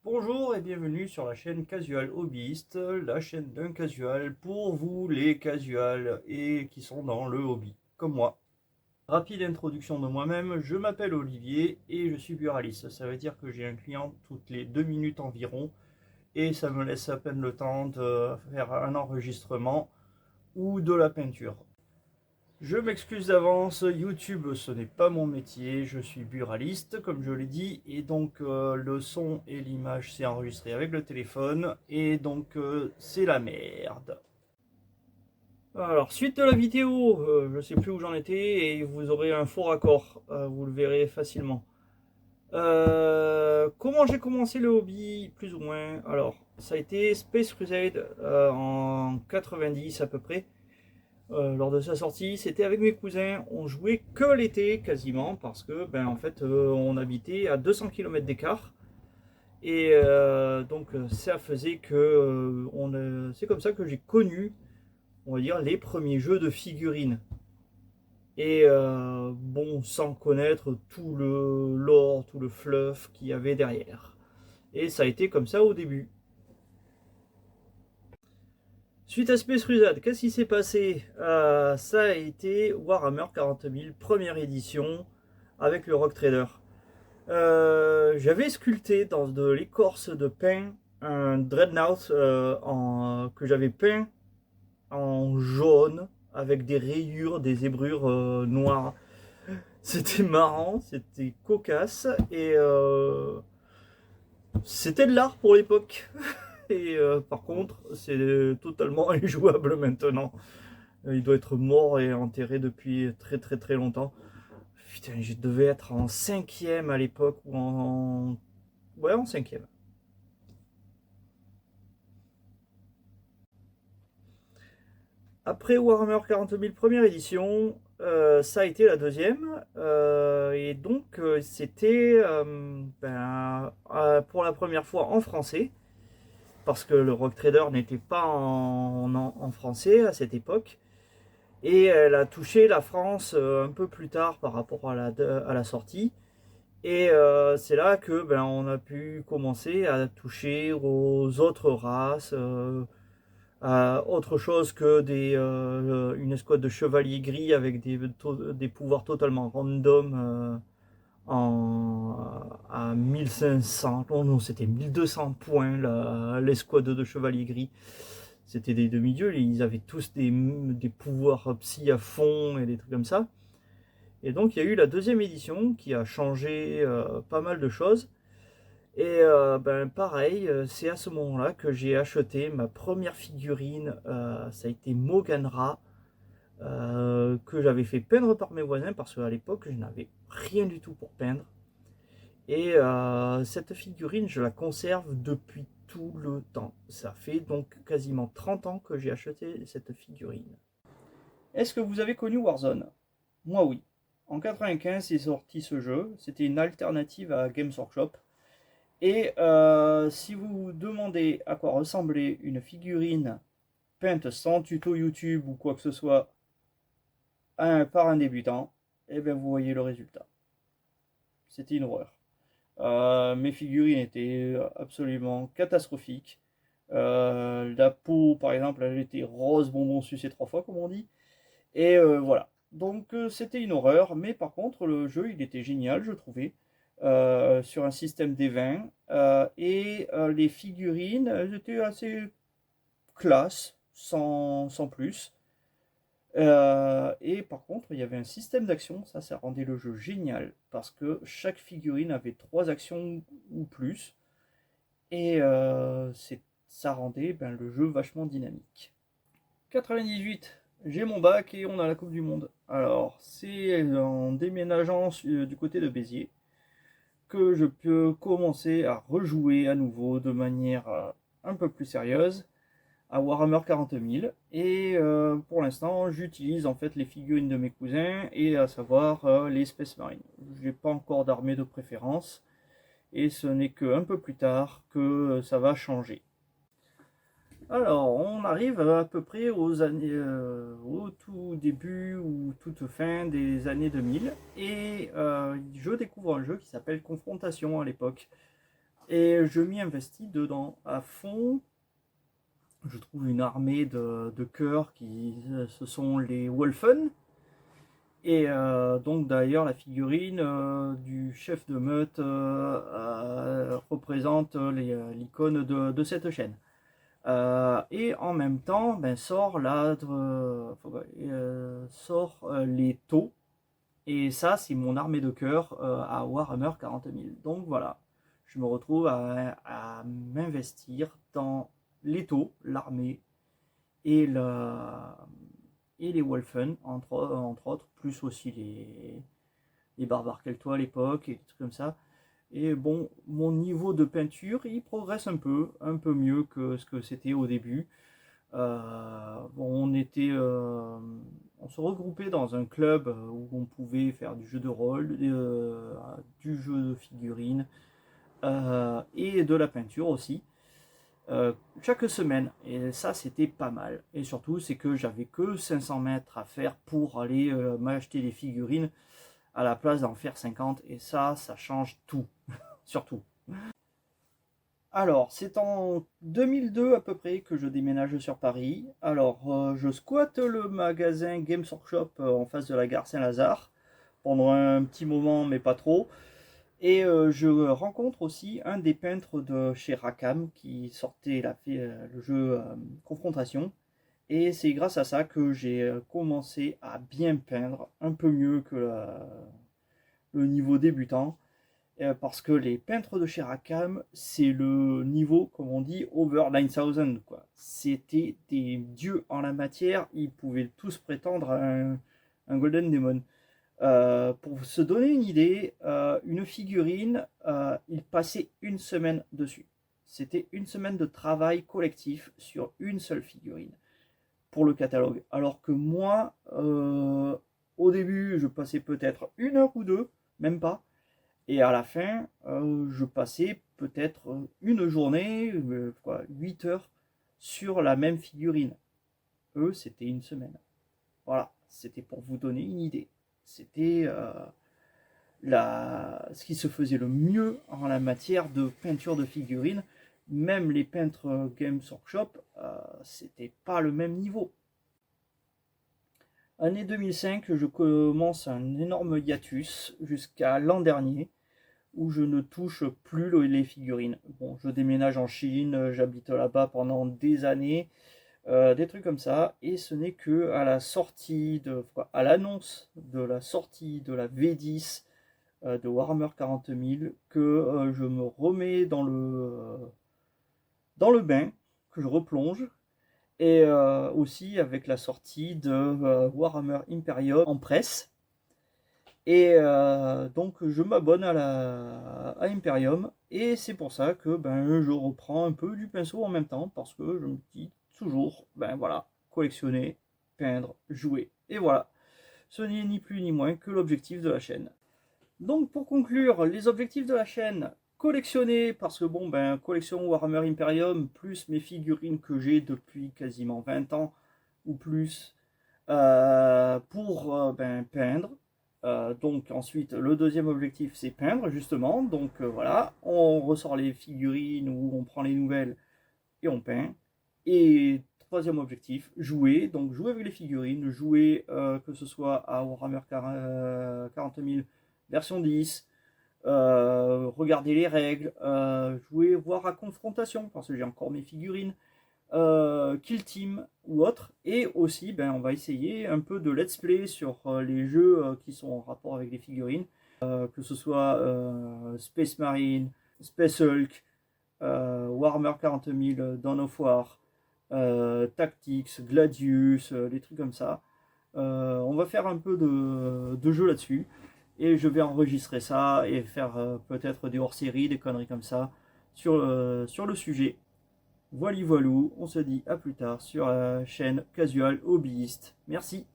Bonjour et bienvenue sur la chaîne Casual Hobbyiste, la chaîne d'un casual pour vous les casuals et qui sont dans le hobby, comme moi. Rapide introduction de moi-même, je m'appelle Olivier et je suis buraliste. Ça veut dire que j'ai un client toutes les 2 minutes environ et ça me laisse à peine le temps de faire un enregistrement ou de la peinture. Je m'excuse d'avance, YouTube ce n'est pas mon métier, je suis buraliste comme je l'ai dit et donc le son et l'image c'est enregistré avec le téléphone et donc c'est la merde. Alors suite de la vidéo, je sais plus où j'en étais et vous aurez un faux raccord, vous le verrez facilement. Comment j'ai commencé le hobby plus ou moins? Alors ça a été Space Crusade en 90 à peu près. Lors de sa sortie, c'était avec mes cousins, on jouait que l'été quasiment parce que en fait on habitait à 200 km d'écart et donc ça faisait que c'est comme ça que j'ai connu, on va dire, les premiers jeux de figurines et bon, sans connaître tout le lore, tout le fluff qu'il y avait derrière, et ça a été comme ça au début. Suite à Space Crusade, qu'est-ce qui s'est passé? Ça a été Warhammer 40 000, première édition, avec le Rock Trader. J'avais sculpté dans de l'écorce de pin un Dreadnought que j'avais peint en jaune, avec des rayures, des zébrures noires. C'était marrant, c'était cocasse, et c'était de l'art pour l'époque. Et par contre, c'est totalement injouable maintenant. Il doit être mort et enterré depuis très très très longtemps. Putain, je devais être en cinquième à l'époque, ou en... Ouais, en cinquième. Après Warhammer 40 000 première édition, ça a été la deuxième. Et donc, c'était pour la première fois en français, parce que le Rock Trader n'était pas en français à cette époque. Et elle a touché la France un peu plus tard par rapport à la sortie. Et c'est là que on a pu commencer à toucher aux autres races, à autre chose que une escouade de chevaliers gris avec des pouvoirs totalement random à 1500, oh non, c'était 1200 points l'escouade de chevaliers gris. C'était des demi-dieux, ils avaient tous des pouvoirs psy à fond et des trucs comme ça. Et donc il y a eu la deuxième édition qui a changé pas mal de choses. Et pareil, c'est à ce moment-là que j'ai acheté ma première figurine. Ça a été Moganra, que j'avais fait peindre par mes voisins parce qu'à l'époque je n'avais rien du tout pour peindre. Et cette figurine, je la conserve depuis tout le temps. Ça fait donc quasiment 30 ans que j'ai acheté cette figurine. Est-ce que vous avez connu Warzone? Moi oui. En 95 est sorti ce jeu. C'était une alternative à Games Workshop. Et si vous vous demandez à quoi ressemblait une figurine peinte sans tuto YouTube ou quoi que ce soit par un débutant, eh bien vous voyez le résultat. C'était une horreur. Mes figurines étaient absolument catastrophiques. La peau, par exemple, elle était rose bonbon sucé 3 fois, comme on dit. Et voilà. Donc c'était une horreur, mais par contre le jeu il était génial, je trouvais, sur un système d'évents, et les figurines elles étaient assez classe, sans plus. Et par contre il y avait un système d'action, ça rendait le jeu génial, parce que chaque figurine avait 3 actions ou plus, et ça rendait le jeu vachement dynamique. 98, j'ai mon bac et on a la Coupe du Monde. Alors, c'est en déménageant du côté de Béziers que je peux commencer à rejouer à nouveau de manière un peu plus sérieuse à Warhammer 40 000. Et pour l'instant, j'utilise en fait les figurines de mes cousins, et à savoir les Space Marines. J'ai pas encore d'armée de préférence et ce n'est qu'un peu plus tard que ça va changer. Alors, on arrive à peu près aux années, au tout début ou toute fin des années 2000, et je découvre un jeu qui s'appelle Confrontation à l'époque. Et je m'y investis dedans à fond. Je trouve une armée de cœurs ce sont les Wolfen. Et donc d'ailleurs la figurine du chef de meute représente l'icône de cette chaîne. Et en même temps, sort les taux. Et ça, c'est mon armée de cœur à Warhammer 40 000. Donc voilà, je me retrouve à m'investir dans les taux, l'armée et, et les Wolfen, entre autres, plus aussi les barbares keltois à l'époque et des trucs comme ça. Et bon, mon niveau de peinture, il progresse un peu mieux que ce que c'était au début. Bon, on se regroupait dans un club où on pouvait faire du jeu de rôle, du jeu de figurines et de la peinture aussi. Chaque semaine, et ça c'était pas mal. Et surtout, c'est que j'avais que 500 mètres à faire pour aller m'acheter des figurines à la place d'en faire 50, et ça change tout, surtout. Alors, c'est en 2002 à peu près que je déménage sur Paris. Alors, je squatte le magasin Games Workshop en face de la gare Saint-Lazare pendant un petit moment, mais pas trop. Et je rencontre aussi un des peintres de chez Rackham qui sortait le jeu Confrontation. Et c'est grâce à ça que j'ai commencé à bien peindre, un peu mieux que le niveau débutant. Parce que les peintres de chez Rackham, c'est le niveau, comme on dit, over 9000, quoi. C'était des dieux en la matière, ils pouvaient tous prétendre à un Golden Demon. Pour se donner une idée, une figurine, il passait une semaine dessus. C'était une semaine de travail collectif sur une seule figurine pour le catalogue. Alors que moi, au début, je passais peut-être une heure ou deux, même pas. Et à la fin, je passais peut-être une journée, 8 heures, sur la même figurine. Eux, c'était une semaine. Voilà, c'était pour vous donner une idée. C'était ce qui se faisait le mieux en la matière de peinture de figurines. Même les peintres Games Workshop, c'était pas le même niveau. Année 2005, je commence un énorme hiatus jusqu'à l'an dernier où je ne touche plus les figurines. Bon, je déménage en Chine, j'habite là-bas pendant des années, des trucs comme ça, et ce n'est que à l'annonce de la sortie de la V10 de Warhammer 40 000 que je me remets dans le bain, que je replonge, et aussi avec la sortie de Warhammer Imperium en presse. Et donc je m'abonne à Imperium, et c'est pour ça que je reprends un peu du pinceau en même temps, parce que je me dis toujours, voilà, collectionner, peindre, jouer. Et voilà, ce n'est ni plus ni moins que l'objectif de la chaîne. Donc pour conclure, les objectifs de la chaîne: collectionner, parce que collection Warhammer Imperium, plus mes figurines que j'ai depuis quasiment 20 ans ou plus, pour peindre. Donc ensuite, le deuxième objectif, c'est peindre, justement. Donc voilà, on ressort les figurines ou on prend les nouvelles et on peint. Et troisième objectif, jouer. Donc jouer avec les figurines, jouer que ce soit à Warhammer 40 000 version 10, regarder les règles, jouer, voir à confrontation, parce que j'ai encore mes figurines, Kill Team ou autre. Et aussi, on va essayer un peu de let's play sur les jeux qui sont en rapport avec les figurines, que ce soit Space Marine, Space Hulk, Warhammer 40 000, Dawn of War, Tactics, Gladius, des trucs comme ça. On va faire un peu de jeu là-dessus, et je vais enregistrer ça et faire peut-être des hors-séries, des conneries comme ça sur le sujet. Voilà, voilou, on se dit à plus tard sur la chaîne Casual Hobbyiste. Merci.